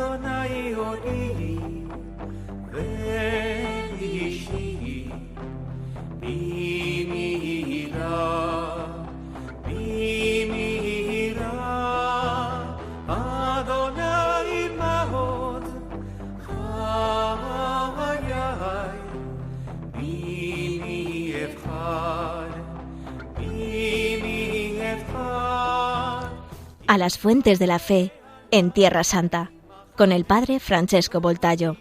Adonai Odi Ve'ishi Bimira Adonai Mahod Hayai Bimi Efchad A las fuentes de la fe en Tierra Santa, con el padre Francesco Voltaggio.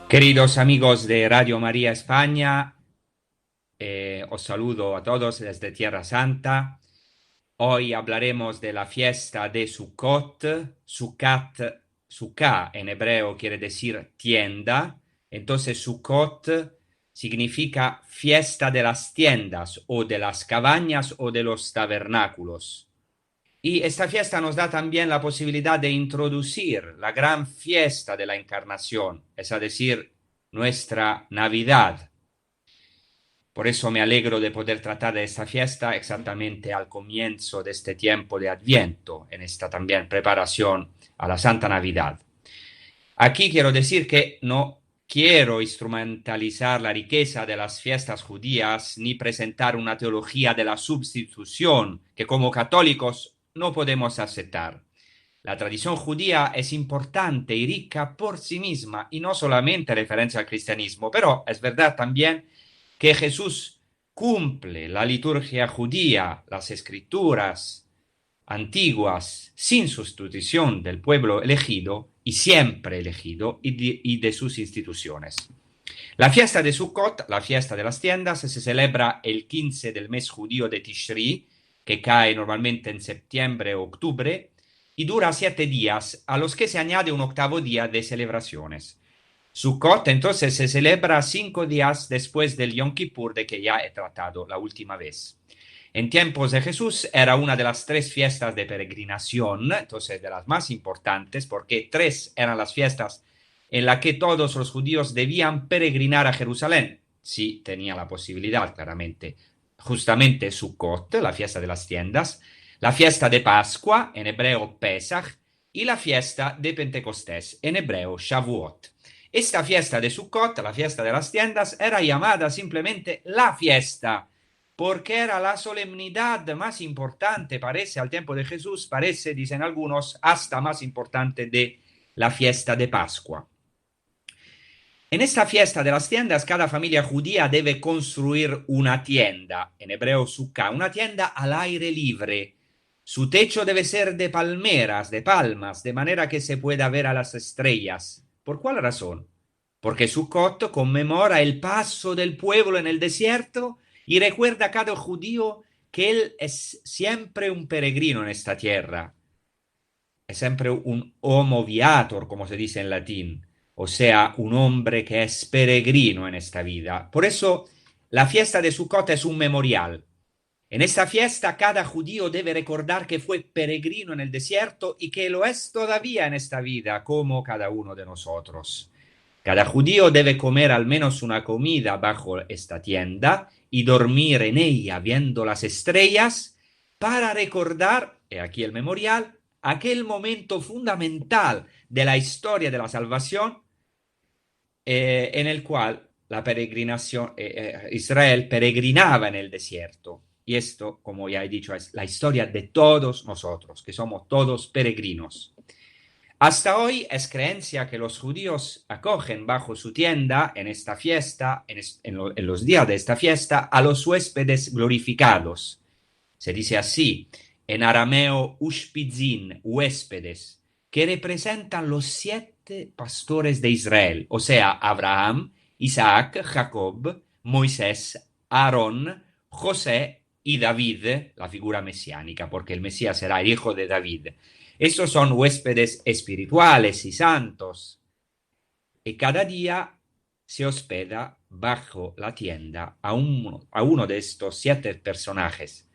Queridos amigos de Radio María España, os saludo a todos desde Tierra Santa. Hoy hablaremos de la fiesta de Sukkot. Sukkah en hebreo quiere decir tienda. Entonces Sukkot significa fiesta de las tiendas o de las cabañas o de los tabernáculos. Y esta fiesta nos da también la posibilidad de introducir la gran fiesta de la Encarnación, es decir, nuestra Navidad. Por eso me alegro de poder tratar de esta fiesta exactamente al comienzo de este tiempo de Adviento, en esta también preparación a la Santa Navidad. Aquí quiero decir que no quiero instrumentalizar la riqueza de las fiestas judías ni presentar una teología de la sustitución que como católicos no podemos aceptar. La tradición judía es importante y rica por sí misma y no solamente referencia al cristianismo, pero es verdad también que Jesús cumple la liturgia judía, las escrituras antiguas, sin sustitución del pueblo elegido y siempre elegido y de sus instituciones. La fiesta de Sukkot, la fiesta de las tiendas, se celebra el 15 del mes judío de Tishri, que cae normalmente en septiembre o octubre, y dura 7 días, a los que se añade un 8º día de celebraciones. Sukkot entonces se celebra 5 días después del Yom Kippur, de que ya he tratado la última vez. En tiempos de Jesús era una de las 3 fiestas de peregrinación, entonces de las más importantes, porque 3 eran las fiestas en las que todos los judíos debían peregrinar a Jerusalén, si tenían la posibilidad, claramente. Justamente Sukkot, la fiesta de las tiendas, la fiesta de Pascua, en hebreo Pesach, y la fiesta de Pentecostés, en hebreo Shavuot. Esta fiesta de Sukkot, la fiesta de las tiendas, era llamada simplemente la fiesta, porque era la solemnidad más importante, parece, al tiempo de Jesús, parece, dicen algunos, hasta más importante de la fiesta de Pascua. En esta fiesta de las tiendas, cada familia judía debe construir una tienda, en hebreo sukkah, una tienda al aire libre. Su techo debe ser de palmeras, de palmas, de manera que se pueda ver a las estrellas. ¿Por cuál razón? Porque Sukkot conmemora el paso del pueblo en el desierto y recuerda a cada judío que él es siempre un peregrino en esta tierra. Es siempre un homo viator, como se dice en latín. O sea, un hombre que es peregrino en esta vida. Por eso, la fiesta de Sukkot es un memorial. En esta fiesta, cada judío debe recordar que fue peregrino en el desierto y que lo es todavía en esta vida, como cada uno de nosotros. Cada judío debe comer al menos una comida bajo esta tienda y dormir en ella viendo las estrellas para recordar, he aquí el memorial, aquel momento fundamental de la historia de la salvación en el cual la peregrinación, Israel peregrinaba en el desierto. Y esto, como ya he dicho, es la historia de todos nosotros, que somos todos peregrinos. Hasta hoy es creencia que los judíos acogen bajo su tienda en esta fiesta, en los días de esta fiesta, a los huéspedes glorificados. Se dice así, en arameo, ushpizin, huéspedes, que representan los 7 pastores de Israel, o sea, Abraham, Isaac, Jacob, Moisés, Aarón, José y David, la figura mesiánica, porque el Mesías será el hijo de David. Estos son huéspedes espirituales y santos. Y cada día se hospeda bajo la tienda a uno de estos 7 personajes.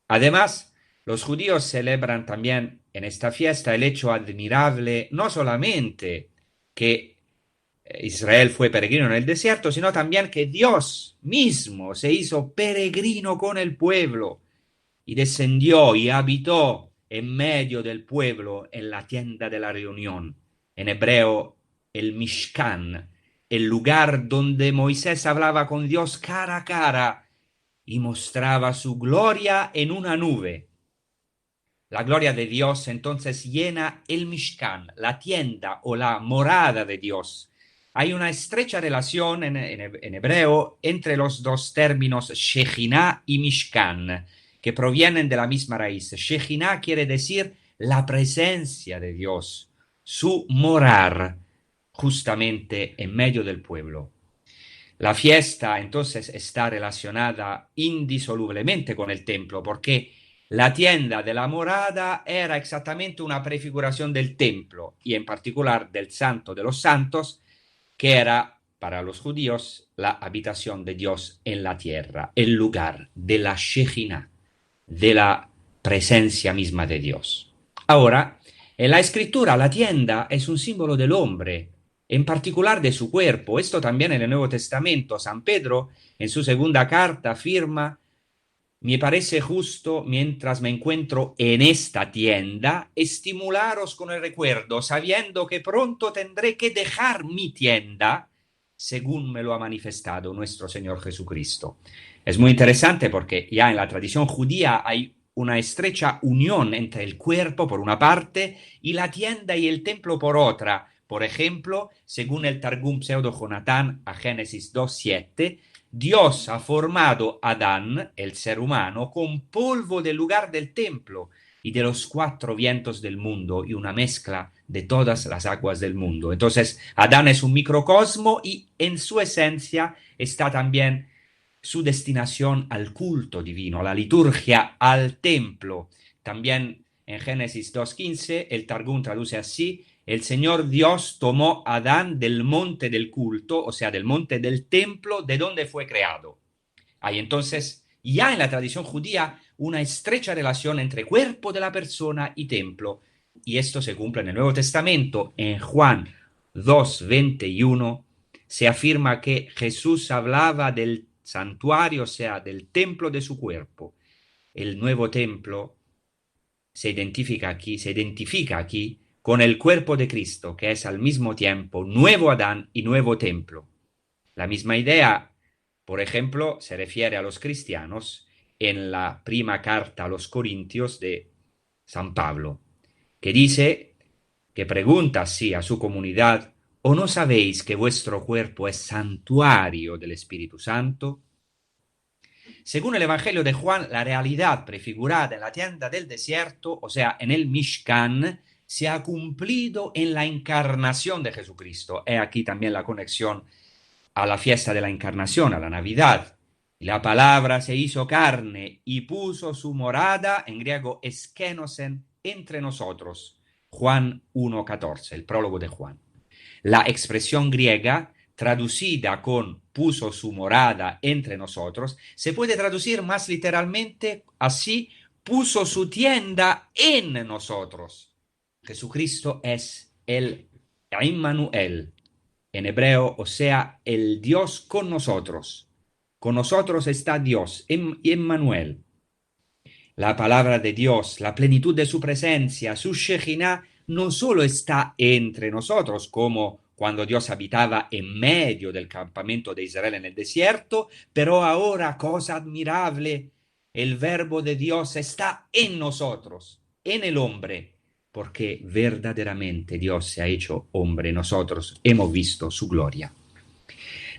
Además, los judíos celebran también en esta fiesta el hecho admirable, no solamente que Israel fue peregrino en el desierto, sino también que Dios mismo se hizo peregrino con el pueblo y descendió y habitó en medio del pueblo en la tienda de la reunión, en hebreo el Mishkan, el lugar donde Moisés hablaba con Dios cara a cara y mostraba su gloria en una nube. La gloria de Dios entonces llena el Mishkan, la tienda o la morada de Dios. Hay una estrecha relación en hebreo entre los dos términos Shejinah y Mishkan, que provienen de la misma raíz. Shejinah quiere decir la presencia de Dios, su morar justamente en medio del pueblo. La fiesta entonces está relacionada indisolublemente con el templo, porque la tienda de la morada era exactamente una prefiguración del templo, y en particular del Santo de los Santos, que era para los judíos la habitación de Dios en la tierra, el lugar de la Shejinah, de la presencia misma de Dios. Ahora, en la escritura la tienda es un símbolo del hombre, en particular de su cuerpo. Esto también en el Nuevo Testamento. San Pedro, en su segunda carta, afirma: me parece justo, mientras me encuentro en esta tienda, estimularos con el recuerdo, sabiendo que pronto tendré que dejar mi tienda, según me lo ha manifestado nuestro Señor Jesucristo. Es muy interesante porque ya en la tradición judía hay una estrecha unión entre el cuerpo por una parte y la tienda y el templo por otra. Por ejemplo, según el Targum Pseudo Jonatán a Génesis 2:7, Dios ha formado a Adán, el ser humano, con polvo del lugar del templo y de los 4 vientos del mundo y una mezcla de todas las aguas del mundo. Entonces, Adán es un microcosmo y en su esencia está también su destinación al culto divino, a la liturgia, al templo. También en Génesis 2:15 el Targum traduce así: el Señor Dios tomó a Adán del monte del culto, o sea, del monte del templo, de donde fue creado. Hay entonces, ya en la tradición judía, una estrecha relación entre cuerpo de la persona y templo, y esto se cumple en el Nuevo Testamento. En Juan 2:21 se afirma que Jesús hablaba del santuario, o sea, del templo de su cuerpo. El nuevo templo se identifica aquí con el cuerpo de Cristo, que es al mismo tiempo nuevo Adán y nuevo templo. La misma idea, por ejemplo, se refiere a los cristianos en la prima carta a los Corintios de San Pablo, que dice, que pregunta así a su comunidad: ¿o no sabéis que vuestro cuerpo es santuario del Espíritu Santo? Según el Evangelio de Juan, la realidad prefigurada en la tienda del desierto, o sea, en el Mishkan, se ha cumplido en la encarnación de Jesucristo. He aquí también la conexión a la fiesta de la encarnación, a la Navidad. La palabra se hizo carne y puso su morada, en griego eskenosen, entre nosotros. Juan 1:14, el prólogo de Juan. La expresión griega traducida con puso su morada entre nosotros, se puede traducir más literalmente así: puso su tienda en nosotros. Jesucristo es el Immanuel, en hebreo, o sea, el Dios con nosotros. Con nosotros está Dios, Emmanuel. La palabra de Dios, la plenitud de su presencia, su Shejinah, no solo está entre nosotros, como cuando Dios habitaba en medio del campamento de Israel en el desierto, pero ahora, cosa admirable, el verbo de Dios está en nosotros, en el hombre, porque verdaderamente Dios se ha hecho hombre, nosotros hemos visto su gloria.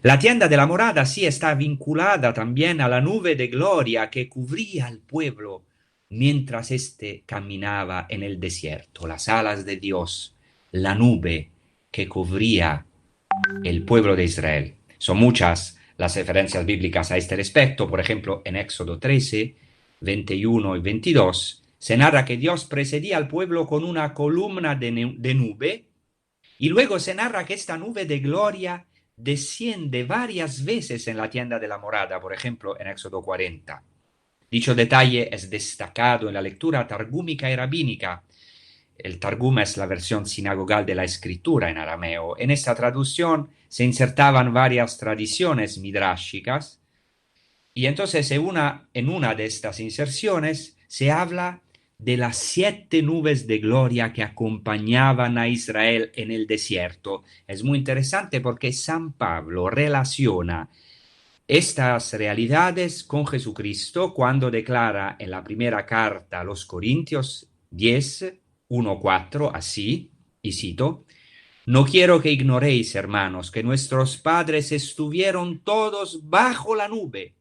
La tienda de la morada sí está vinculada también a la nube de gloria que cubría al pueblo mientras éste caminaba en el desierto. Las alas de Dios, la nube que cubría el pueblo de Israel. Son muchas las referencias bíblicas a este respecto. Por ejemplo, en Éxodo 13, 21 y 22, se narra que Dios precedía al pueblo con una columna de nube, y luego se narra que esta nube de gloria desciende varias veces en la tienda de la morada, por ejemplo, en Éxodo 40. Dicho detalle es destacado en la lectura targúmica y rabínica. El Targum es la versión sinagogal de la escritura en arameo. En esta traducción se insertaban varias tradiciones midráshicas, y entonces en una de estas inserciones se habla de las 7 nubes de gloria que acompañaban a Israel en el desierto. Es muy interesante porque San Pablo relaciona estas realidades con Jesucristo cuando declara en la primera carta a los Corintios 10, 1-4, así, y cito: no quiero que ignoréis, hermanos, que nuestros padres estuvieron todos bajo la nube,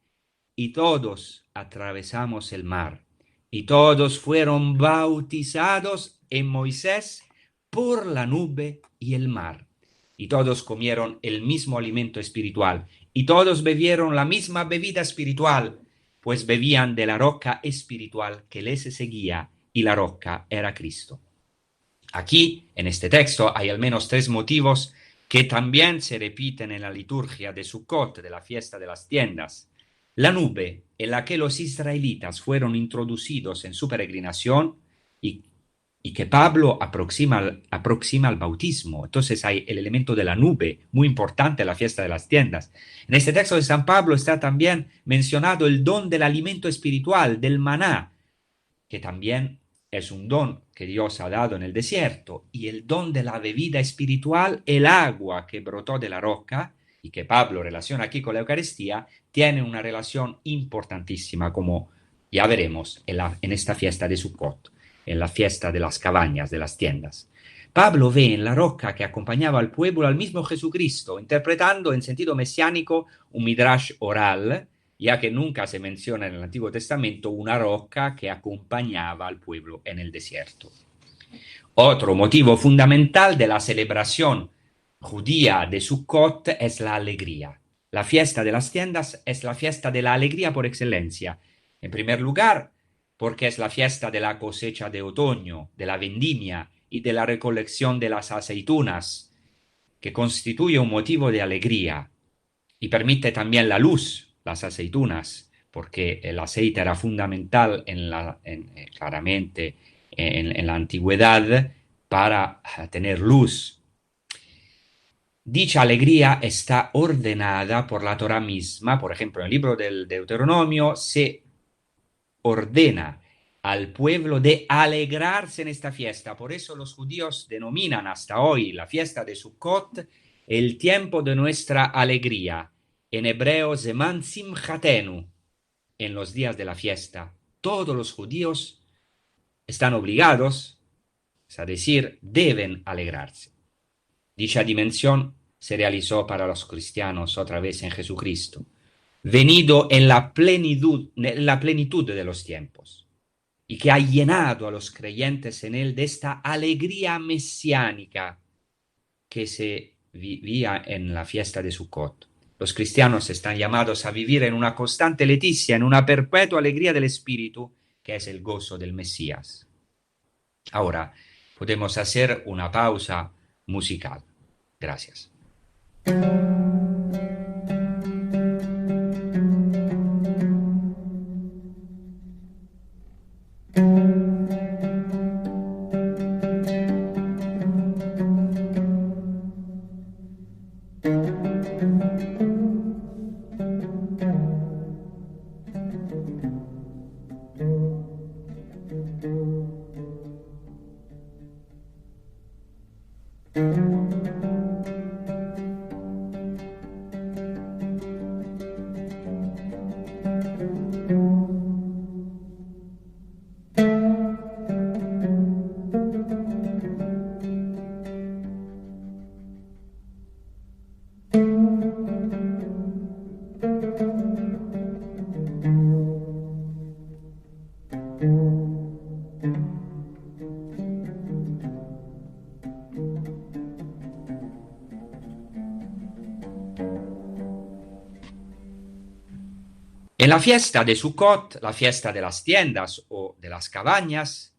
y todos atravesamos el mar, y todos fueron bautizados en Moisés por la nube y el mar, y todos comieron el mismo alimento espiritual, y todos bebieron la misma bebida espiritual, pues bebían de la roca espiritual que les seguía, y la roca era Cristo. Aquí, en este texto, hay al menos 3 motivos que también se repiten en la liturgia de Sukkot, de la fiesta de las tiendas. La nube en la que los israelitas fueron introducidos en su peregrinación y que Pablo aproxima al bautismo. Entonces hay el elemento de la nube, muy importante en la fiesta de las tiendas. En este texto de San Pablo está también mencionado el don del alimento espiritual, del maná, que también es un don que Dios ha dado en el desierto, y el don de la bebida espiritual, el agua que brotó de la roca, y que Pablo relaciona aquí con la Eucaristía, tiene una relación importantísima, como ya veremos en esta fiesta de Sukkot, en la fiesta de las cabañas, de las tiendas. Pablo ve en la roca que acompañaba al pueblo al mismo Jesucristo, interpretando en sentido mesiánico un midrash oral, ya que nunca se menciona en el Antiguo Testamento una roca que acompañaba al pueblo en el desierto. Otro motivo fundamental de la celebración judía de Sukkot es la alegría. La fiesta de las tiendas es la fiesta de la alegría por excelencia. En primer lugar, porque es la fiesta de la cosecha de otoño, de la vendimia y de la recolección de las aceitunas, que constituye un motivo de alegría y permite también la luz, las aceitunas, porque el aceite era fundamental claramente en la antigüedad para tener luz. Dicha alegría está ordenada por la Torá misma. Por ejemplo, en el libro del Deuteronomio se ordena al pueblo de alegrarse en esta fiesta. Por eso los judíos denominan hasta hoy la fiesta de Sukkot el tiempo de nuestra alegría. En hebreo, Zeman Simchatenu, en los días de la fiesta. Todos los judíos están obligados, es decir, deben alegrarse. Dicha dimensión se realizó para los cristianos otra vez en Jesucristo, venido en la plenitud de los tiempos, y que ha llenado a los creyentes en él de esta alegría mesiánica que se vivía en la fiesta de Sukkot. Los cristianos están llamados a vivir en una constante leticia, en una perpetua alegría del Espíritu, que es el gozo del Mesías. Ahora podemos hacer una pausa musical. Gracias. En la fiesta de Sukkot, la fiesta de las tiendas o de las cabañas,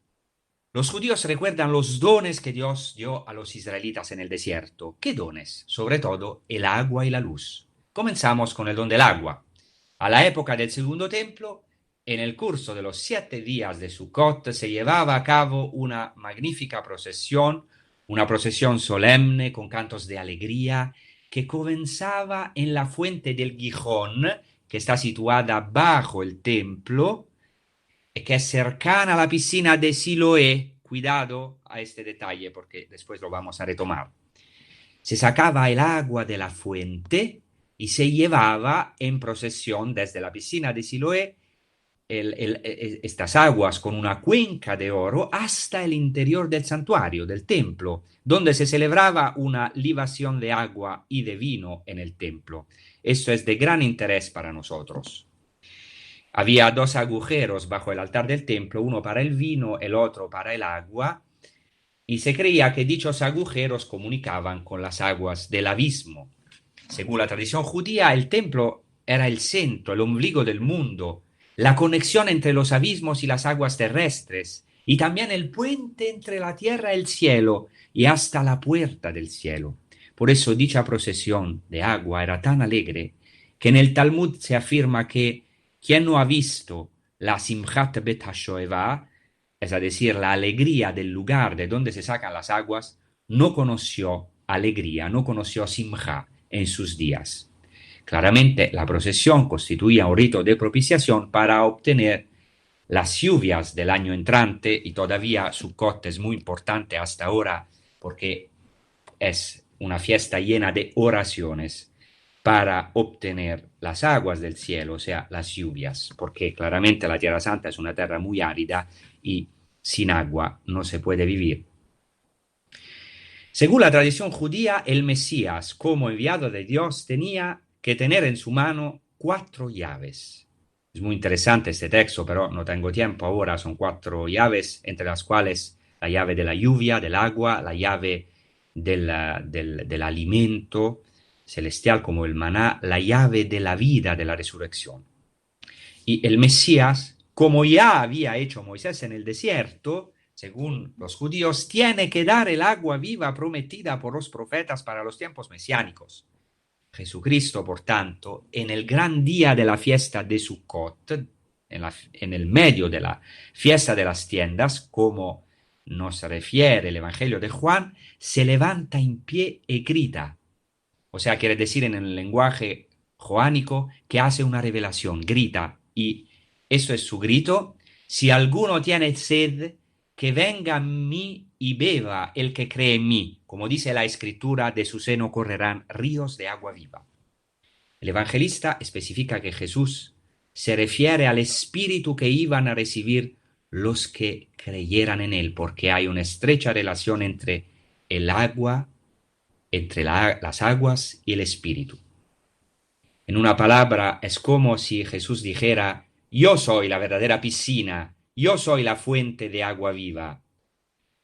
los judíos recuerdan los dones que Dios dio a los israelitas en el desierto. ¿Qué dones? Sobre todo el agua y la luz. Comenzamos con el don del agua. A la época del segundo templo, en el curso de los 7 días de Sukkot se llevaba a cabo una magnífica procesión, una procesión solemne con cantos de alegría que comenzaba en la fuente del Gijón, que está situada bajo el templo y que es cercana a la piscina de Siloé. Cuidado a este detalle porque después lo vamos a retomar. Se sacaba el agua de la fuente y se llevaba en procesión desde la piscina de Siloé estas aguas con una cuenca de oro hasta el interior del santuario, del templo, donde se celebraba una libación de agua y de vino en el templo. Esto es de gran interés para nosotros. Había 2 agujeros bajo el altar del templo, uno para el vino, el otro para el agua, y se creía que dichos agujeros comunicaban con las aguas del abismo. Según la tradición judía, el templo era el centro, el ombligo del mundo, la conexión entre los abismos y las aguas terrestres, y también el puente entre la tierra y el cielo, y hasta la puerta del cielo. Por eso dicha procesión de agua era tan alegre que en el Talmud se afirma que quien no ha visto la Simchat Bet HaShoevah, es decir, la alegría del lugar de donde se sacan las aguas, no conoció alegría, no conoció Simcha en sus días. Claramente, la procesión constituía un rito de propiciación para obtener las lluvias del año entrante, y todavía Sukkot es muy importante hasta ahora porque es una fiesta llena de oraciones para obtener las aguas del cielo, o sea, las lluvias, porque claramente la Tierra Santa es una tierra muy árida y sin agua no se puede vivir. Según la tradición judía, el Mesías, como enviado de Dios, tenía que tener en su mano 4 llaves. Es muy interesante este texto, pero no tengo tiempo ahora. Son 4 llaves, entre las cuales la llave de la lluvia, del agua, la llave del alimento celestial como el maná, la llave de la vida, de la resurrección. Y el Mesías, como ya había hecho Moisés en el desierto, según los judíos, tiene que dar el agua viva prometida por los profetas para los tiempos mesiánicos. Jesucristo, por tanto, en el gran día de la fiesta de Sukkot, en el medio de la fiesta de las tiendas, como nos refiere el Evangelio de Juan, se levanta en pie y grita. O sea, quiere decir en el lenguaje joánico que hace una revelación, grita, y eso es su grito: si alguno tiene sed, que venga a mí y beba. El que cree en mí, como dice la Escritura, de su seno correrán ríos de agua viva. El evangelista especifica que Jesús se refiere al Espíritu que iban a recibir los que creyeran en él, porque hay una estrecha relación entre el agua, entre las aguas y el Espíritu. En una palabra, es como si Jesús dijera: yo soy la verdadera piscina, yo soy la fuente de agua viva.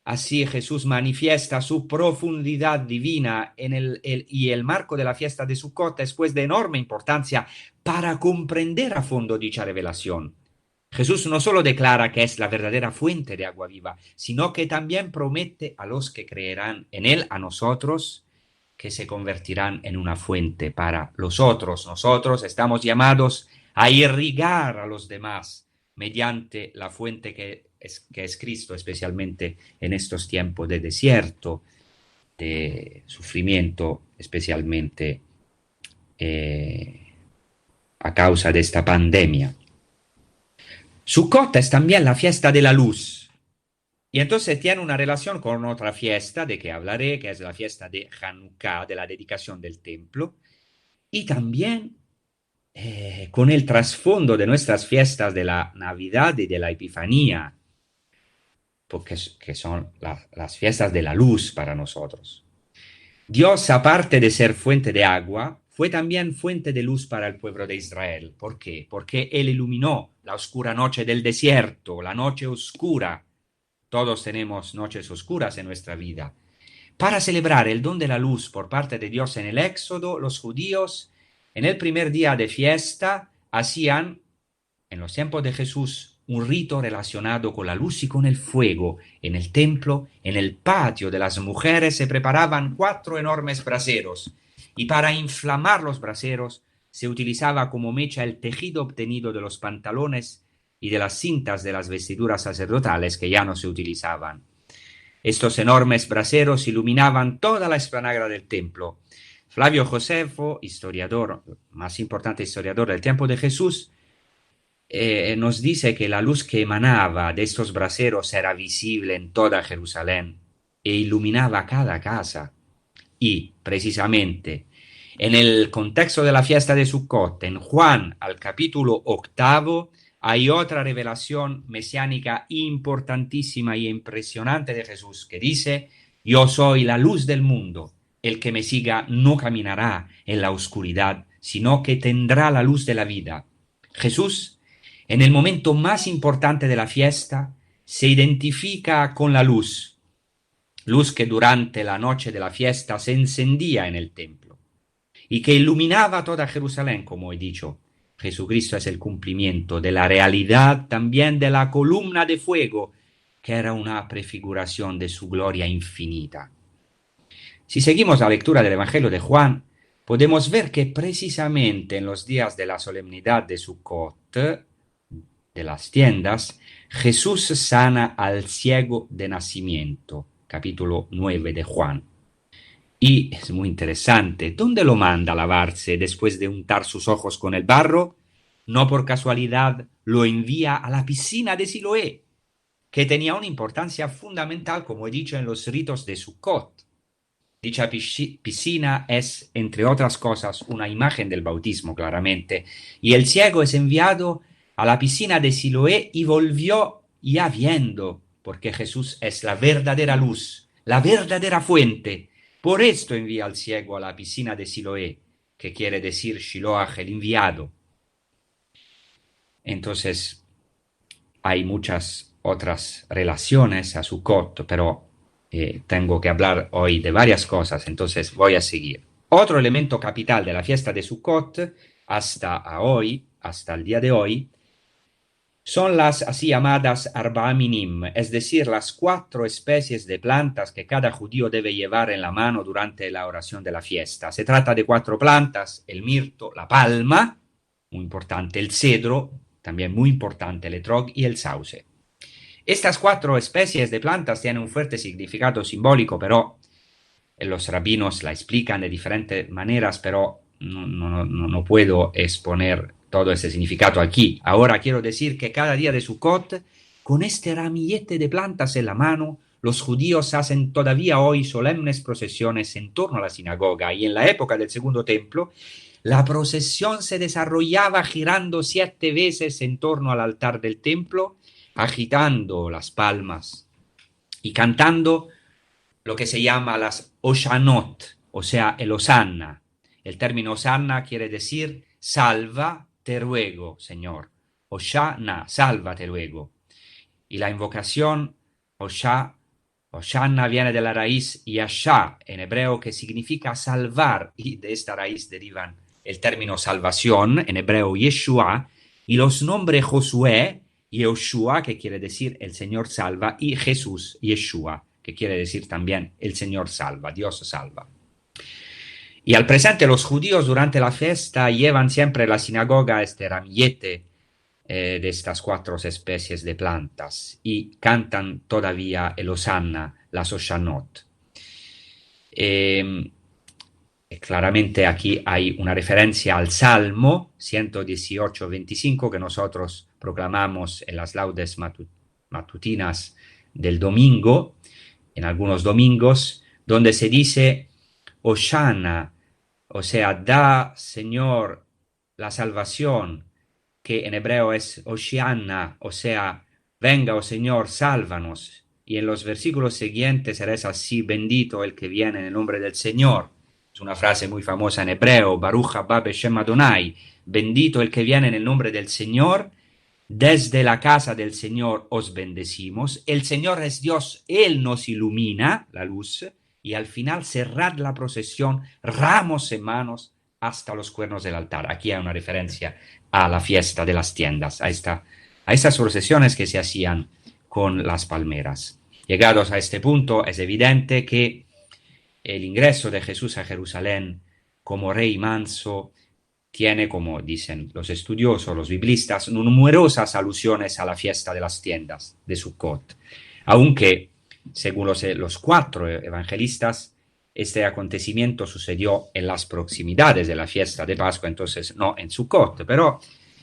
Así Jesús manifiesta su profundidad divina y el marco de la fiesta de Sukkot es pues de enorme importancia para comprender a fondo dicha revelación. Jesús no solo declara que es la verdadera fuente de agua viva, sino que también promete a los que creerán en él, a nosotros, que se convertirán en una fuente para los otros. Nosotros estamos llamados a irrigar a los demás mediante la fuente que es Cristo, especialmente en estos tiempos de desierto, de sufrimiento, especialmente a causa de esta pandemia. Sukkot es también la fiesta de la luz, y entonces tiene una relación con otra fiesta de que hablaré, que es la fiesta de Hanukkah, de la dedicación del templo, y también con el trasfondo de nuestras fiestas de la Navidad y de la Epifanía, porque que son las fiestas de la luz para nosotros. Dios, aparte de ser fuente de agua, fue también fuente de luz para el pueblo de Israel. ¿Por qué? Porque Él iluminó la oscura noche del desierto, la noche oscura. Todos tenemos noches oscuras en nuestra vida. Para celebrar el don de la luz por parte de Dios en el Éxodo, los judíos en el primer día de fiesta hacían en los tiempos de Jesús, un rito relacionado con la luz y con el fuego. En el templo, en el patio de las mujeres, se preparaban 4 enormes braseros, y para inflamar los braseros se utilizaba como mecha el tejido obtenido de los pantalones y de las cintas de las vestiduras sacerdotales que ya no se utilizaban. Estos enormes braseros iluminaban toda la explanada del templo. Flavio Josefo, historiador, más importante historiador del tiempo de Jesús, nos dice que la luz que emanaba de estos braseros era visible en toda Jerusalén e iluminaba cada casa. Y, precisamente, en el contexto de la fiesta de Sukkot, en Juan, al capítulo 8, hay otra revelación mesiánica importantísima y impresionante de Jesús, que dice: yo soy la luz del mundo, el que me siga no caminará en la oscuridad, sino que tendrá la luz de la vida. Jesús, en el momento más importante de la fiesta, se identifica con la luz que durante la noche de la fiesta se encendía en el templo y que iluminaba toda Jerusalén, como he dicho. Jesucristo es el cumplimiento de la realidad también de la columna de fuego, que era una prefiguración de su gloria infinita. Si seguimos la lectura del Evangelio de Juan, podemos ver que precisamente en los días de la solemnidad de Sukkot, de las tiendas, Jesús sana al ciego de nacimiento, capítulo 9 de Juan. Y es muy interesante, ¿dónde lo manda a lavarse después de untar sus ojos con el barro? No por casualidad lo envía a la piscina de Siloé, que tenía una importancia fundamental, como he dicho, en los ritos de Sukkot. Dicha piscina es, entre otras cosas, una imagen del bautismo, claramente, y el ciego es enviado a la piscina de Siloé y volvió ya viendo, porque Jesús es la verdadera luz, la verdadera fuente. Por esto envía al ciego a la piscina de Siloé, que quiere decir Shiloach, el enviado. Entonces, hay muchas otras relaciones a Sukkot, pero tengo que hablar hoy de varias cosas, entonces voy a seguir. Otro elemento capital de la fiesta de Sukkot, hasta hoy, hasta el día de hoy, son las así llamadas Arba'a Minim, es decir, las 4 especies de plantas que cada judío debe llevar en la mano durante la oración de la fiesta. Se trata de 4 plantas: el mirto, la palma, muy importante, el cedro, también muy importante, el etrog y el sauce. Estas 4 especies de plantas tienen un fuerte significado simbólico, pero los rabinos la explican de diferentes maneras, pero no puedo exponer todo ese significado aquí. Ahora quiero decir que cada día de Sukkot, con este ramillete de plantas en la mano, los judíos hacen todavía hoy solemnes procesiones en torno a la sinagoga, y en la época del Segundo Templo, la procesión se desarrollaba girando 7 veces en torno al altar del templo, agitando las palmas y cantando lo que se llama las Oshanot, o sea, el Hosanna. El término Hosanna quiere decir salva, te ruego, Señor. Hosanna, sálvate luego. Y la invocación Hosanna viene de la raíz Yashá, en hebreo, que significa salvar, y de esta raíz derivan el término salvación, en hebreo Yeshua, y los nombres Josué, Yehoshua, que quiere decir el Señor salva, y Jesús, Yeshua, que quiere decir también el Señor salva, Dios salva. Y al presente los judíos durante la fiesta llevan siempre a la sinagoga este ramillete de estas 4 especies de plantas y cantan todavía el Hosanna, las Oshanot. Claramente aquí hay una referencia al Salmo 118:25 que nosotros proclamamos en las laudes matutinas del domingo, en algunos domingos, donde se dice Hosanna, o sea, da, Señor, la salvación, que en hebreo es Hoshianna, o sea, venga, oh Señor, sálvanos. Y en los versículos siguientes serás así: bendito el que viene en el nombre del Señor. Es una frase muy famosa en hebreo, Baruch haba b'shem Adonai, bendito el que viene en el nombre del Señor. Desde la casa del Señor os bendecimos. El Señor es Dios, Él nos ilumina, la luz. Y al final, cerrad la procesión, ramos en manos, hasta los cuernos del altar. Aquí hay una referencia a la fiesta de las tiendas, a estas procesiones que se hacían con las palmeras. Llegados a este punto, es evidente que el ingreso de Jesús a Jerusalén como rey manso tiene, como dicen los estudiosos, los biblistas, numerosas alusiones a la fiesta de las tiendas de Sukkot, aunque, según los 4 evangelistas, este acontecimiento sucedió en las proximidades de la fiesta de Pascua, entonces no en Sukkot, pero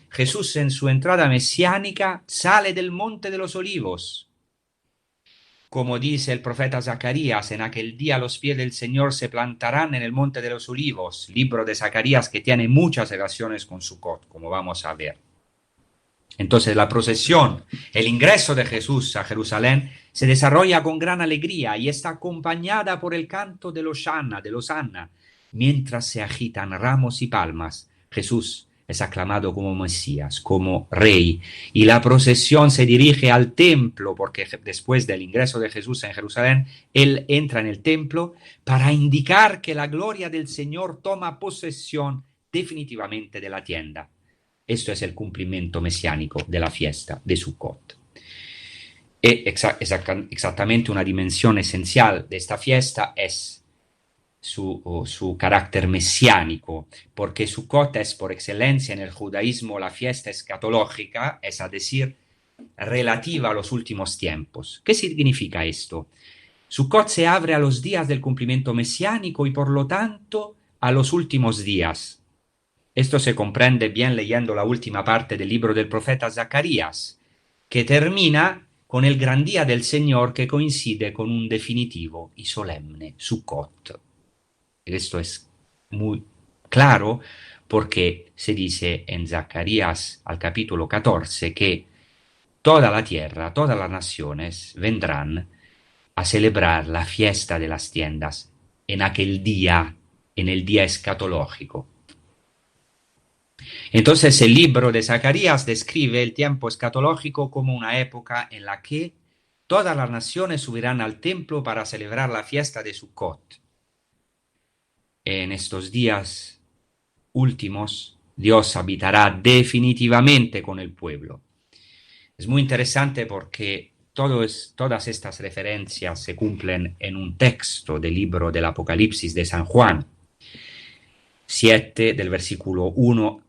Jesús en su entrada mesiánica sale del Monte de los Olivos. Como dice el profeta Zacarías, en aquel día los pies del Señor se plantarán en el Monte de los Olivos, libro de Zacarías que tiene muchas relaciones con Sukkot, como vamos a ver. Entonces la procesión, el ingreso de Jesús a Jerusalén, se desarrolla con gran alegría y está acompañada por el canto de los Hosanna, mientras se agitan ramos y palmas. Jesús es aclamado como Mesías, como Rey, y la procesión se dirige al templo, porque después del ingreso de Jesús en Jerusalén, Él entra en el templo para indicar que la gloria del Señor toma posesión definitivamente de la tienda. Esto es el cumplimiento mesiánico de la fiesta de Sukkot. Exactamente una dimensión esencial de esta fiesta es su carácter mesiánico, porque Sukkot es por excelencia en el judaísmo la fiesta escatológica, es decir, relativa a los últimos tiempos. ¿Qué significa esto? Sukkot se abre a los días del cumplimiento mesiánico y por lo tanto a los últimos días. Esto se comprende bien leyendo la última parte del libro del profeta Zacarías, que termina con el gran día del Señor que coincide con un definitivo y solemne Sukkot. Esto es muy claro porque se dice en Zacarías al capítulo 14 que toda la tierra, todas las naciones vendrán a celebrar la fiesta de las tiendas en aquel día, en el día escatológico. Entonces el libro de Zacarías describe el tiempo escatológico como una época en la que todas las naciones subirán al templo para celebrar la fiesta de Sukkot. En estos días últimos, Dios habitará definitivamente con el pueblo. Es muy interesante porque todas estas referencias se cumplen en un texto del libro del Apocalipsis de San Juan, 7, del versículo 1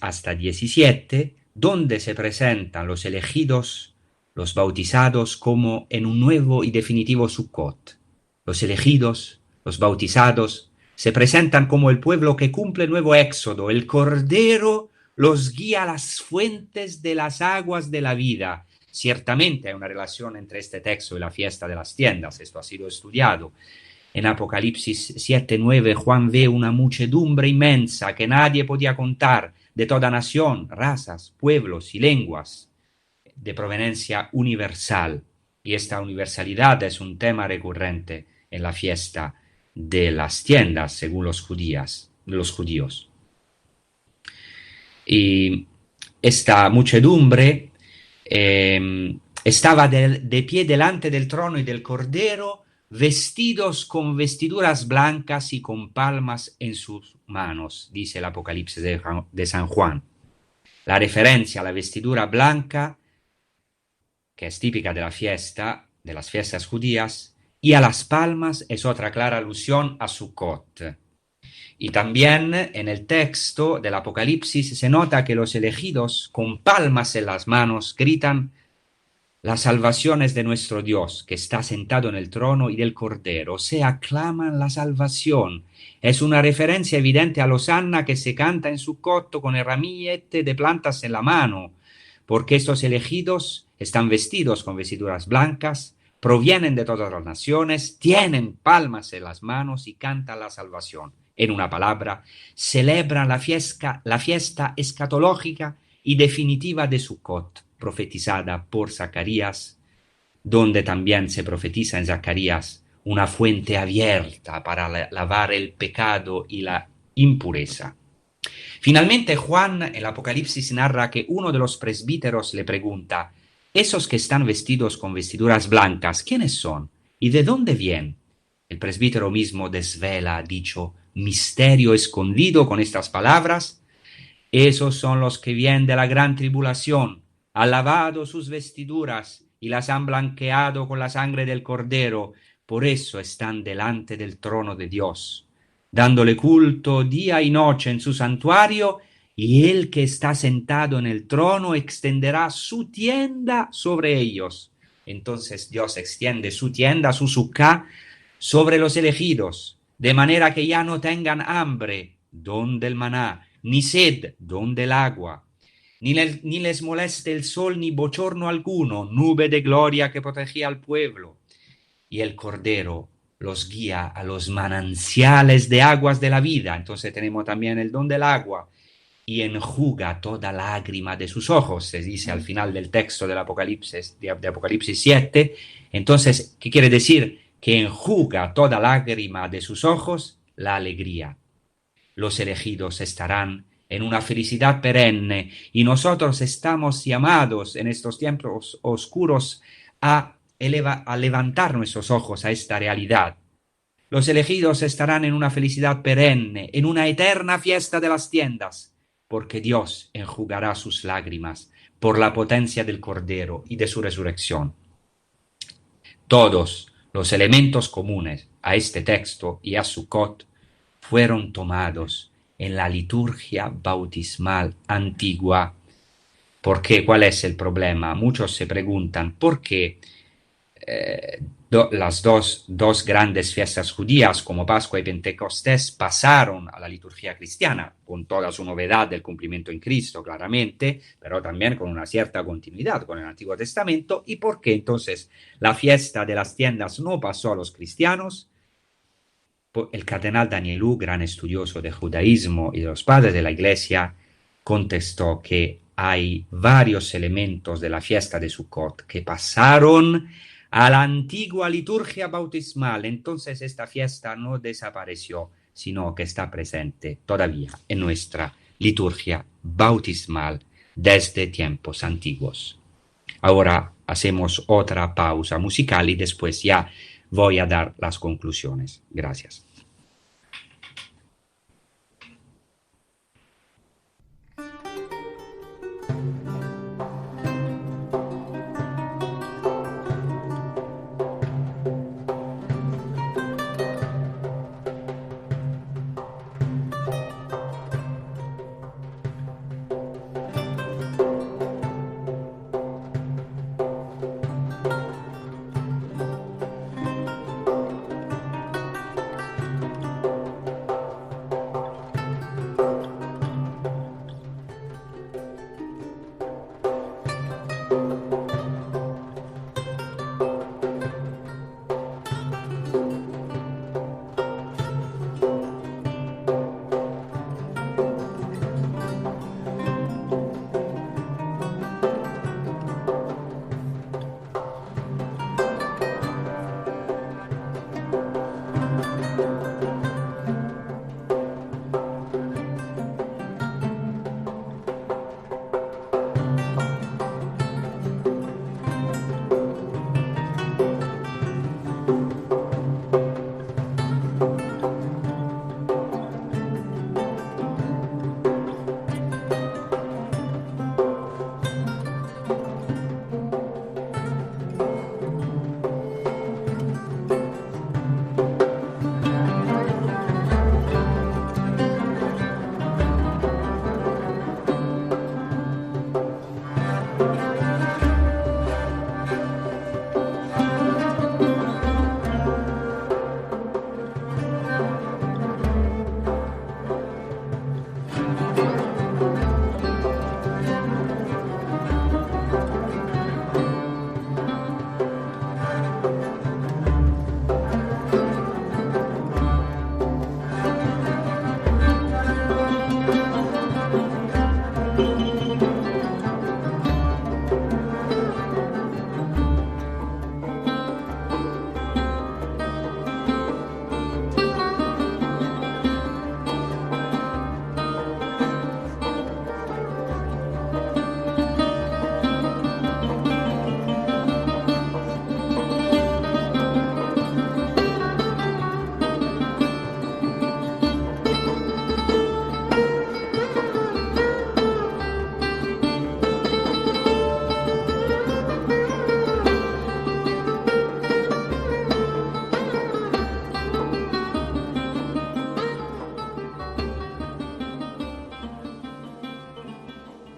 hasta 17, donde se presentan los elegidos, los bautizados, como en un nuevo y definitivo Sukkot. Los elegidos, los bautizados, se presentan como el pueblo que cumple el nuevo éxodo. El Cordero los guía a las fuentes de las aguas de la vida. Ciertamente hay una relación entre este texto y la fiesta de las tiendas. Esto ha sido estudiado. En Apocalipsis 7:9, Juan ve una muchedumbre inmensa que nadie podía contar, de toda nación, razas, pueblos y lenguas, de proveniencia universal. Y esta universalidad es un tema recurrente en la fiesta de las tiendas, según los judíos. Y esta muchedumbre estaba de pie delante del trono y del Cordero, vestidos con vestiduras blancas y con palmas en sus manos, dice el Apocalipsis de San Juan. La referencia a la vestidura blanca, que es típica de las fiestas judías, y a las palmas es otra clara alusión a Sukkot. Y también en el texto del Apocalipsis se nota que los elegidos con palmas en las manos gritan: la salvación es de nuestro Dios, que está sentado en el trono, y del Cordero. O sea, aclaman la salvación. Es una referencia evidente a Hosanna que se canta en Sukkot con el ramillete de plantas en la mano, porque estos elegidos están vestidos con vestiduras blancas, provienen de todas las naciones, tienen palmas en las manos y cantan la salvación. En una palabra, celebran la fiesta escatológica y definitiva de Sukkot, profetizada por Zacarías, donde también se profetiza en Zacarías una fuente abierta para lavar el pecado y la impureza. Finalmente, Juan, en el Apocalipsis, narra que uno de los presbíteros le pregunta: esos que están vestidos con vestiduras blancas, ¿quiénes son? ¿Y de dónde vienen? El presbítero mismo desvela, dicho: misterio escondido con estas palabras. Esos son los que vienen de la gran tribulación, han lavado sus vestiduras y las han blanqueado con la sangre del Cordero. Por eso están delante del trono de Dios, dándole culto día y noche en su santuario, y el que está sentado en el trono extenderá su tienda sobre ellos. Entonces Dios extiende su tienda, su sukkah, sobre los elegidos, de manera que ya no tengan hambre, donde el maná, ni sed, donde el agua, ni les moleste el sol, ni bochorno alguno, nube de gloria que protegía al pueblo. Y el Cordero los guía a los mananciales de aguas de la vida. Entonces tenemos también el don del agua. Y enjuga toda lágrima de sus ojos, se dice al final del texto del Apocalipsis, de Apocalipsis 7. Entonces, ¿qué quiere decir? Que enjuga toda lágrima de sus ojos la alegría. Los elegidos estarán en una felicidad perenne, y nosotros estamos llamados en estos tiempos oscuros a levantar nuestros ojos a esta realidad. Los elegidos estarán en una felicidad perenne, en una eterna fiesta de las tiendas, porque Dios enjugará sus lágrimas por la potencia del Cordero y de su resurrección. Todos los elementos comunes a este texto y a Sukkot fueron tomados en la liturgia bautismal antigua. ¿Por qué? ¿Cuál es el problema? Muchos se preguntan por qué las dos grandes fiestas judías como Pascua y Pentecostés pasaron a la liturgia cristiana, con toda su novedad del cumplimiento en Cristo, claramente, pero también con una cierta continuidad con el Antiguo Testamento. ¿Y por qué entonces la fiesta de las tiendas no pasó a los cristianos? El cardenal Danielou, gran estudioso de judaísmo y de los padres de la Iglesia, contestó que hay varios elementos de la fiesta de Sukkot que pasaron a la antigua liturgia bautismal. Entonces esta fiesta no desapareció, sino que está presente todavía en nuestra liturgia bautismal desde tiempos antiguos. Ahora hacemos otra pausa musical y después ya voy a dar las conclusiones. Gracias.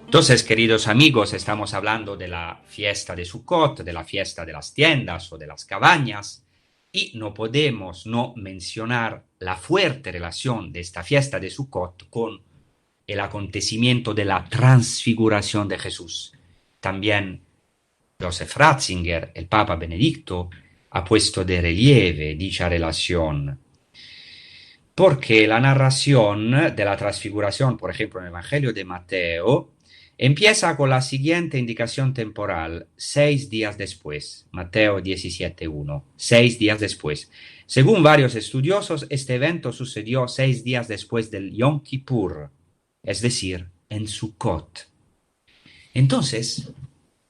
Entonces, queridos amigos, estamos hablando de la fiesta de Sukkot, de la fiesta de las tiendas o de las cabañas, y no podemos no mencionar la fuerte relación de esta fiesta de Sukkot con el acontecimiento de la transfiguración de Jesús. También Joseph Ratzinger, el Papa Benedicto, ha puesto de relieve dicha relación, porque la narración de la transfiguración, por ejemplo, en el Evangelio de Mateo, empieza con la siguiente indicación temporal: 6 días después. Mateo 17:1. 6 días después. Según varios estudiosos, este evento sucedió 6 días después del Yom Kippur, es decir, en Sukkot. Entonces,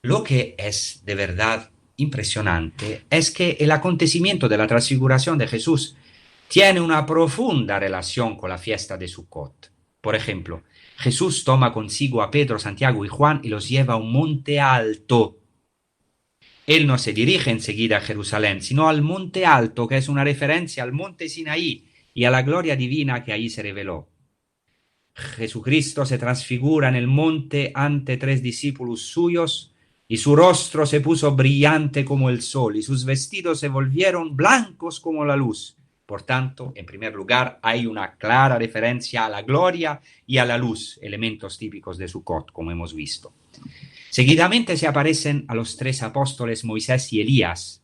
lo que es de verdad impresionante es que el acontecimiento de la transfiguración de Jesús tiene una profunda relación con la fiesta de Sukkot. Por ejemplo, Jesús toma consigo a Pedro, Santiago y Juan y los lleva a un monte alto. Él no se dirige enseguida a Jerusalén, sino al monte alto, que es una referencia al monte Sinaí y a la gloria divina que allí se reveló. Jesucristo se transfigura en el monte ante 3 discípulos suyos, y su rostro se puso brillante como el sol, y sus vestidos se volvieron blancos como la luz. Por tanto, en primer lugar, hay una clara referencia a la gloria y a la luz, elementos típicos de Sukkot, como hemos visto. Seguidamente se aparecen a los 3 apóstoles Moisés y Elías,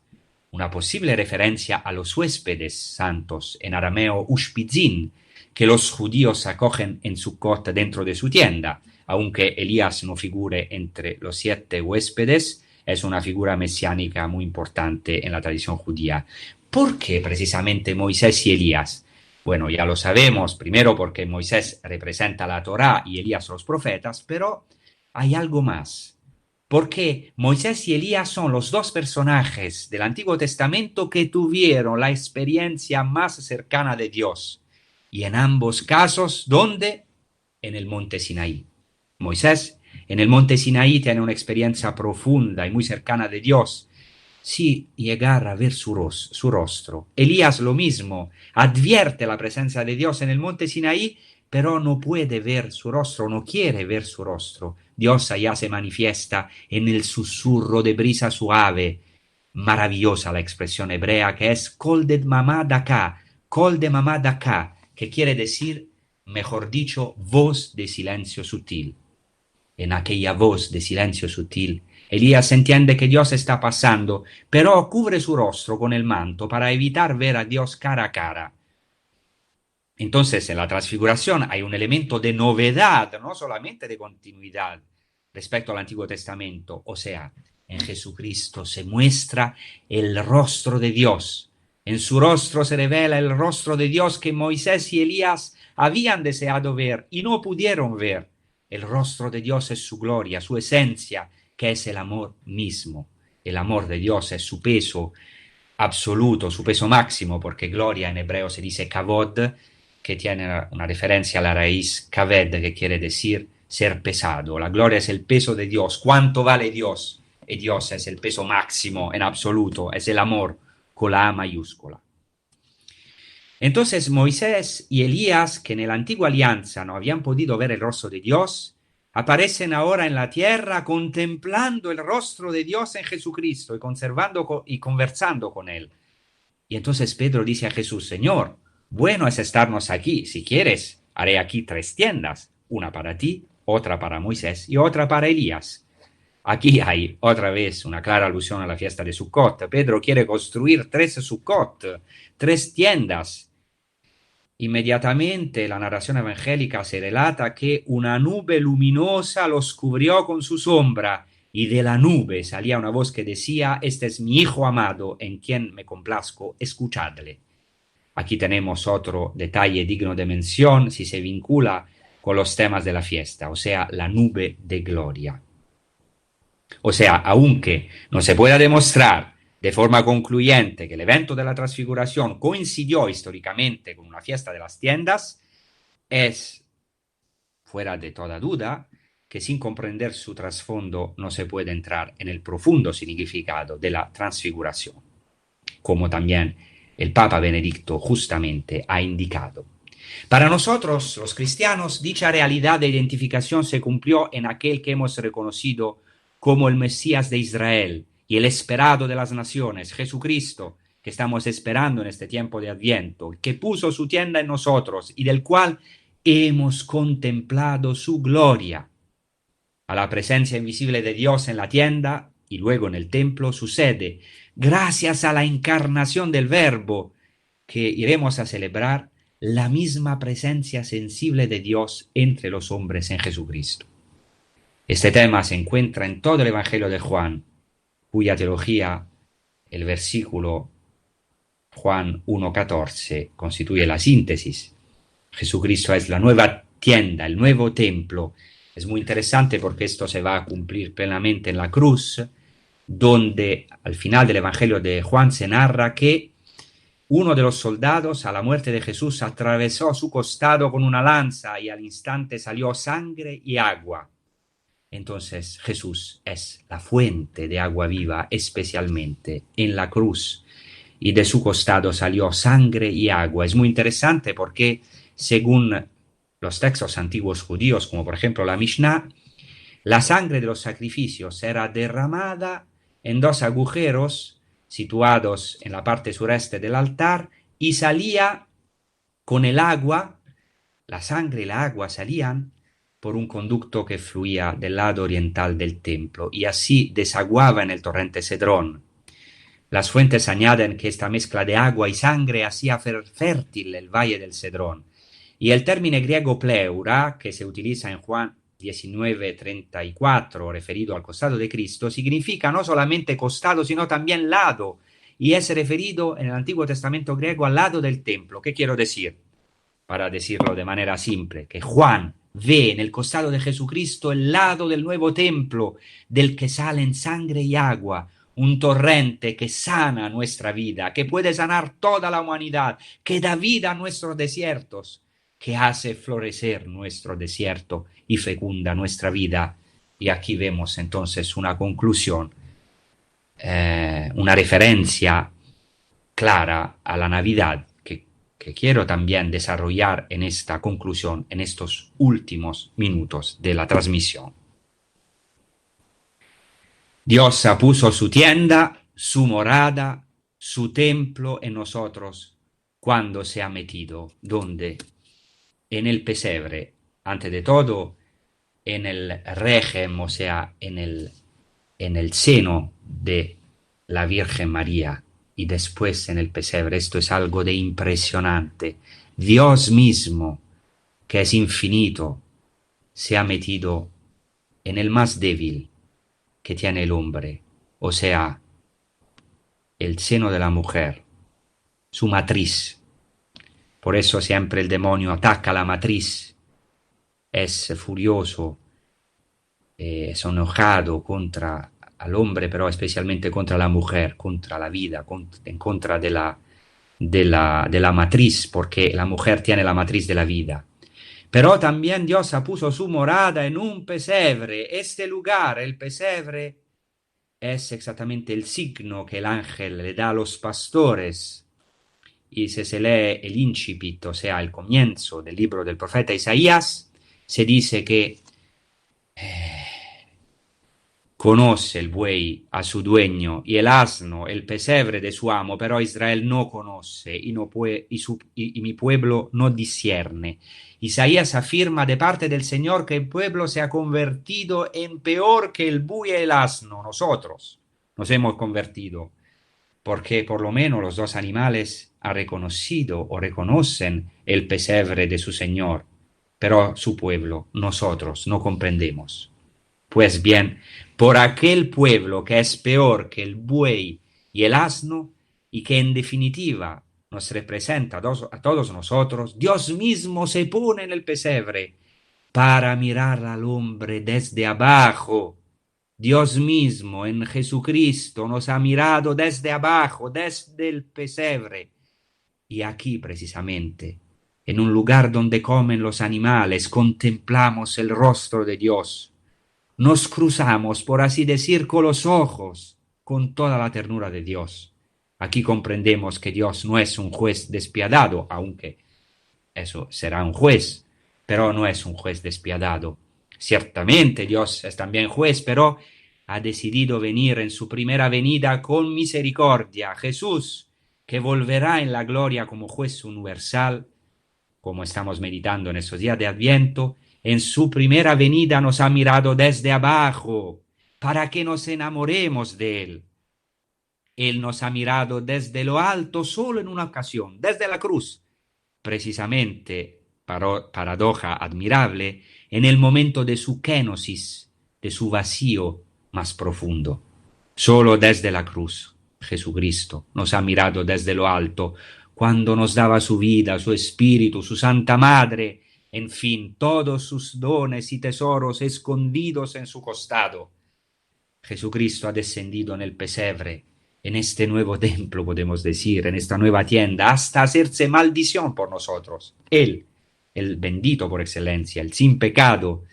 una posible referencia a los huéspedes santos, en arameo ushpizin, que los judíos acogen en Sukkot dentro de su tienda. Aunque Elías no figure entre los 7 huéspedes, es una figura mesiánica muy importante en la tradición judía. ¿Por qué precisamente Moisés y Elías? Bueno, ya lo sabemos, primero porque Moisés representa la Torá y Elías los profetas, pero hay algo más. Porque Moisés y Elías son los 2 personajes del Antiguo Testamento que tuvieron la experiencia más cercana de Dios. Y en ambos casos, ¿dónde? En el monte Sinaí. Moisés en el monte Sinaí tiene una experiencia profunda y muy cercana de Dios, sin llegar a ver su rostro. Elías lo mismo, advierte la presencia de Dios en el monte Sinaí, pero no puede ver su rostro, no quiere ver su rostro. Dios allá se manifiesta en el susurro de brisa suave. Maravillosa la expresión hebrea que es kol de mamá daka, que quiere decir, mejor dicho, voz de silencio sutil. En aquella voz de silencio sutil, Elías entiende que Dios está pasando, pero cubre su rostro con el manto para evitar ver a Dios cara a cara. Entonces, en la transfiguración hay un elemento de novedad, no solamente de continuidad respecto al Antiguo Testamento. O sea, en Jesucristo se muestra el rostro de Dios. En su rostro se revela el rostro de Dios que Moisés y Elías habían deseado ver y no pudieron ver. El rostro de Dios es su gloria, su esencia, que es el amor mismo. El amor de Dios es su peso absoluto, su peso máximo, porque gloria en hebreo se dice kavod, que tiene una referencia a la raíz kaved, que quiere decir ser pesado. La gloria es el peso de Dios. ¿Cuánto vale Dios? Y Dios es el peso máximo en absoluto, es el amor con la A mayúscula. Entonces Moisés y Elías, que en la antigua alianza no habían podido ver el rostro de Dios, aparecen ahora en la tierra contemplando el rostro de Dios en Jesucristo y conversando con él. Y entonces Pedro dice a Jesús: Señor, bueno es estarnos aquí. Si quieres, haré aquí 3 tiendas, una para ti, otra para Moisés y otra para Elías. Aquí hay otra vez una clara alusión a la fiesta de Sukkot. Pedro quiere construir 3 Sukkot, 3 tiendas. Inmediatamente la narración evangélica se relata que una nube luminosa los cubrió con su sombra, y de la nube salía una voz que decía: este es mi Hijo amado, en quien me complazco, escuchadle. Aquí tenemos otro detalle digno de mención si se vincula con los temas de la fiesta, o sea, la nube de gloria. O sea, aunque no se pueda demostrar de forma concluyente que el evento de la transfiguración coincidió históricamente con una fiesta de las tiendas, es fuera de toda duda que sin comprender su trasfondo no se puede entrar en el profundo significado de la transfiguración, como también el Papa Benedicto justamente ha indicado. Para nosotros, los cristianos, dicha realidad de identificación se cumplió en aquel que hemos reconocido como el Mesías de Israel y el esperado de las naciones, Jesucristo, que estamos esperando en este tiempo de Adviento, que puso su tienda en nosotros y del cual hemos contemplado su gloria. A la presencia invisible de Dios en la tienda y luego en el templo sucede, gracias a la encarnación del Verbo que iremos a celebrar, la misma presencia sensible de Dios entre los hombres en Jesucristo. Este tema se encuentra en todo el Evangelio de Juan, cuya teología, el versículo Juan 1:14, constituye la síntesis. Jesucristo es la nueva tienda, el nuevo templo. Es muy interesante porque esto se va a cumplir plenamente en la cruz, donde al final del Evangelio de Juan se narra que uno de los soldados a la muerte de Jesús atravesó su costado con una lanza y al instante salió sangre y agua. Entonces Jesús es la fuente de agua viva, especialmente en la cruz, y de su costado salió sangre y agua. Es muy interesante porque según los textos antiguos judíos, como por ejemplo la Mishnah, la sangre de los sacrificios era derramada en dos agujeros situados en la parte sureste del altar y salía con el agua, la sangre y la agua salían por un conducto que fluía del lado oriental del templo y así desaguaba en el torrente Cedrón. Las fuentes añaden que esta mezcla de agua y sangre hacía fértil el valle del Cedrón. Y el término griego pleura, que se utiliza en Juan 19:34, referido al costado de Cristo, significa no solamente costado, sino también lado, y es referido en el Antiguo Testamento griego al lado del templo. ¿Qué quiero decir? Para decirlo de manera simple, que Juan ve en el costado de Jesucristo el lado del nuevo templo, del que salen sangre y agua, un torrente que sana nuestra vida, que puede sanar toda la humanidad, que da vida a nuestros desiertos, que hace florecer nuestro desierto y fecunda nuestra vida. Y aquí vemos entonces una conclusión, una referencia clara a la Navidad que quiero también desarrollar en esta conclusión, en estos últimos minutos de la transmisión. Dios puso su tienda, su morada, su templo en nosotros cuando se ha metido. ¿Dónde? En el pesebre, antes de todo, en el régimen, o sea, en el seno de la Virgen María, y después en el pesebre. Esto es algo de impresionante. Dios mismo, que es infinito, se ha metido en el más débil que tiene el hombre, o sea, el seno de la mujer, su matriz. Por eso siempre el demonio ataca a la matriz, es furioso, es enojado contra al hombre, pero especialmente contra la mujer, contra la vida, en contra de la matriz, porque la mujer tiene la matriz de la vida. Pero también Dios puso su morada en un pesebre. Este lugar, el pesebre, es exactamente el signo que el ángel le da a los pastores. Y si se lee el incipit, o sea, el comienzo del libro del profeta Isaías, se dice que conoce el buey a su dueño y el asno, el pesebre de su amo, pero Israel no conoce y mi pueblo no discierne. Isaías afirma de parte del Señor que el pueblo se ha convertido en peor que el buey y el asno. Nosotros nos hemos convertido porque por lo menos los dos animales han reconocido o reconocen el pesebre de su Señor, pero su pueblo, nosotros, no comprendemos. Pues bien, por aquel pueblo que es peor que el buey y el asno y que en definitiva nos representa a todos nosotros, Dios mismo se pone en el pesebre para mirar al hombre desde abajo. Dios mismo en Jesucristo nos ha mirado desde abajo, desde el pesebre. Y aquí precisamente, en un lugar donde comen los animales, contemplamos el rostro de Dios. Nos cruzamos, por así decir, con los ojos, con toda la ternura de Dios. Aquí comprendemos que Dios no es un juez despiadado, aunque eso será un juez, pero no es un juez despiadado. Ciertamente Dios es también juez, pero ha decidido venir en su primera venida con misericordia. Jesús, que volverá en la gloria como juez universal, como estamos meditando en estos días de Adviento, en su primera venida nos ha mirado desde abajo para que nos enamoremos de Él. Él nos ha mirado desde lo alto solo en una ocasión, desde la cruz, precisamente, paradoja admirable, en el momento de su kenosis, de su vacío más profundo. Solo desde la cruz, Jesucristo nos ha mirado desde lo alto, cuando nos daba su vida, su espíritu, su Santa Madre, en fin, todos sus dones y tesoros escondidos en su costado. Jesucristo ha descendido en el pesebre, en este nuevo templo, podemos decir, en esta nueva tienda, hasta hacerse maldición por nosotros. Él, el bendito por excelencia, el sin pecado,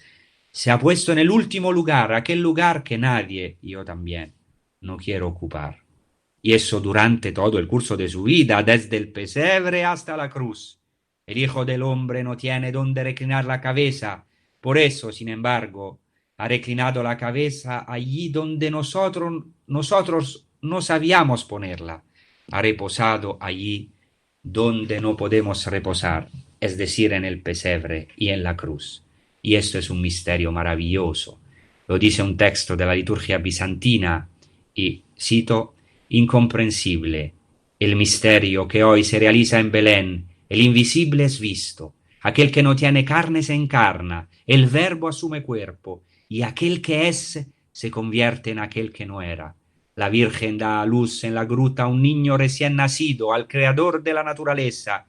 se ha puesto en el último lugar, aquel lugar que nadie, yo también, no quiero ocupar. Y eso durante todo el curso de su vida, desde el pesebre hasta la cruz. El Hijo del Hombre no tiene dónde reclinar la cabeza. Por eso, sin embargo, ha reclinado la cabeza allí donde nosotros no sabíamos ponerla. Ha reposado allí donde no podemos reposar, es decir, en el pesebre y en la cruz. Y esto es un misterio maravilloso. Lo dice un texto de la liturgia bizantina y cito: incomprensible el misterio que hoy se realiza en Belén. El invisible es visto, aquel que no tiene carne se encarna, el Verbo asume cuerpo, y aquel que es se convierte en aquel que no era. La Virgen da a luz en la gruta a un niño recién nacido, al creador de la naturaleza.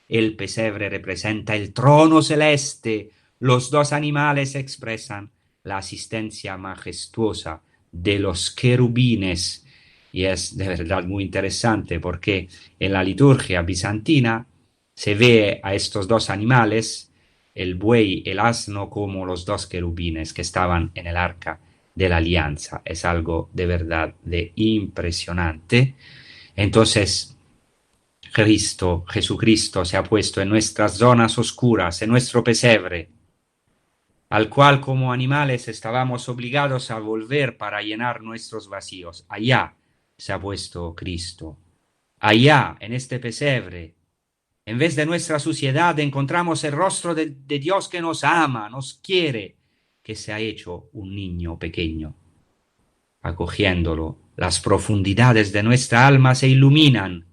El pesebre representa el trono celeste. Los dos animales expresan la asistencia majestuosa de los querubines. Y es de verdad muy interesante porque en la liturgia bizantina se ve a estos dos animales, el buey, el asno, como los dos querubines que estaban en el arca de la alianza. Es algo de verdad de impresionante. Entonces, Jesucristo se ha puesto en nuestras zonas oscuras, en nuestro pesebre, al cual como animales estábamos obligados a volver para llenar nuestros vacíos. Allá se ha puesto Cristo. Allá, en este pesebre, en vez de nuestra suciedad, encontramos el rostro de Dios que nos ama, nos quiere, que se ha hecho un niño pequeño. Acogiéndolo, las profundidades de nuestra alma se iluminan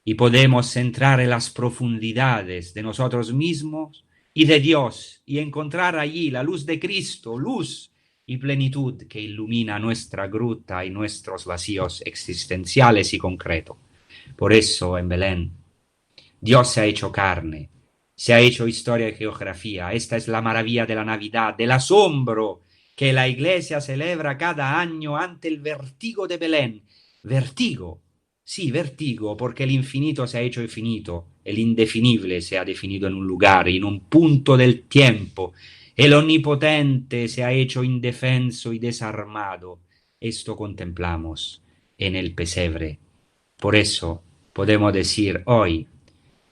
y podemos entrar en las profundidades de nosotros mismos y de Dios y encontrar allí la luz de Cristo, luz y plenitud que ilumina nuestra gruta y nuestros vacíos existenciales y concretos. Por eso en Belén Dios se ha hecho carne, se ha hecho historia y geografía. Esta es la maravilla de la Navidad, del asombro que la Iglesia celebra cada año ante el vértigo de Belén. Vértigo, sí, vértigo, porque el infinito se ha hecho infinito, el indefinible se ha definido en un lugar, en un punto del tiempo. El omnipotente se ha hecho indefenso y desarmado. Esto contemplamos en el pesebre. Por eso podemos decir hoy: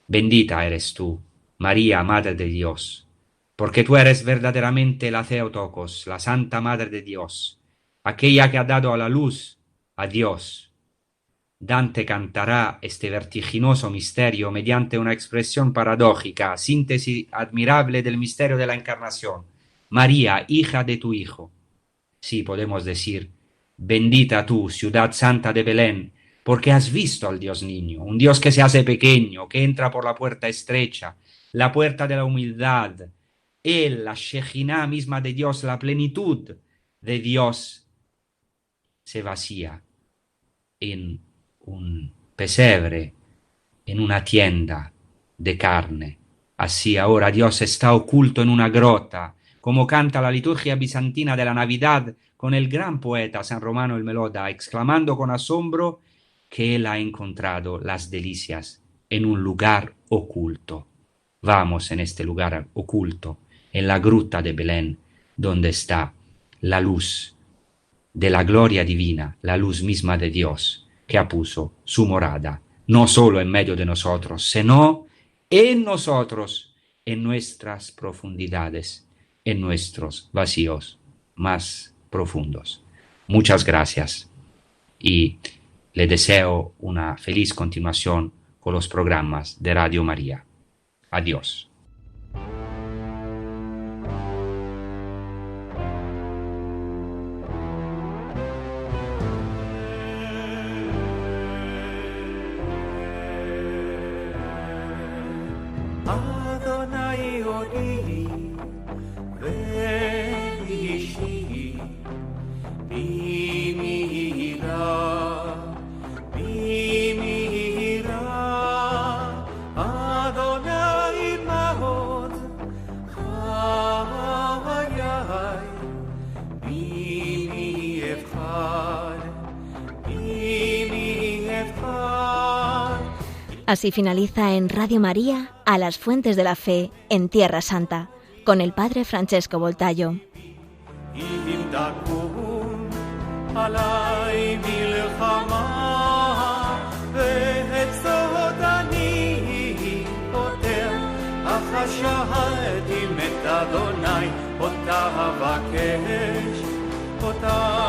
bendita eres tú, María, Madre de Dios, porque tú eres verdaderamente la Theotokos, la Santa Madre de Dios, aquella que ha dado a la luz a Dios. Dante cantará este vertiginoso misterio mediante una expresión paradójica, síntesis admirable del misterio de la Encarnación. María, hija de tu Hijo. Sí, podemos decir: bendita tú, ciudad santa de Belén, porque has visto al Dios niño, un Dios que se hace pequeño, que entra por la puerta estrecha, la puerta de la humildad. Él, la Shejinah misma de Dios, la plenitud de Dios, se vacía en un pesebre, en una tienda de carne. Así ahora Dios está oculto en una grota, como canta la liturgia bizantina de la Navidad con el gran poeta San Romano el Meloda, exclamando con asombro que él ha encontrado las delicias en un lugar oculto. Vamos en este lugar oculto, en la gruta de Belén, donde está la luz de la gloria divina, la luz misma de Dios, que ha puesto su morada, no solo en medio de nosotros, sino en nosotros, en nuestras profundidades, en nuestros vacíos más profundos. Muchas gracias y le deseo una feliz continuación con los programas de Radio María. Adiós. Adonai Odi, Veishi, Bimira, Adonai Mahot, Hayai, Bimi Efchad, Bimi Efchad. Así finaliza en Radio María A las Fuentes de la Fe en Tierra Santa, con el Padre Francesco Voltayo. אם תקום עלי מלחמה ואת סוד אני פותר אך השהדים את אדוני אותה אבקש אותה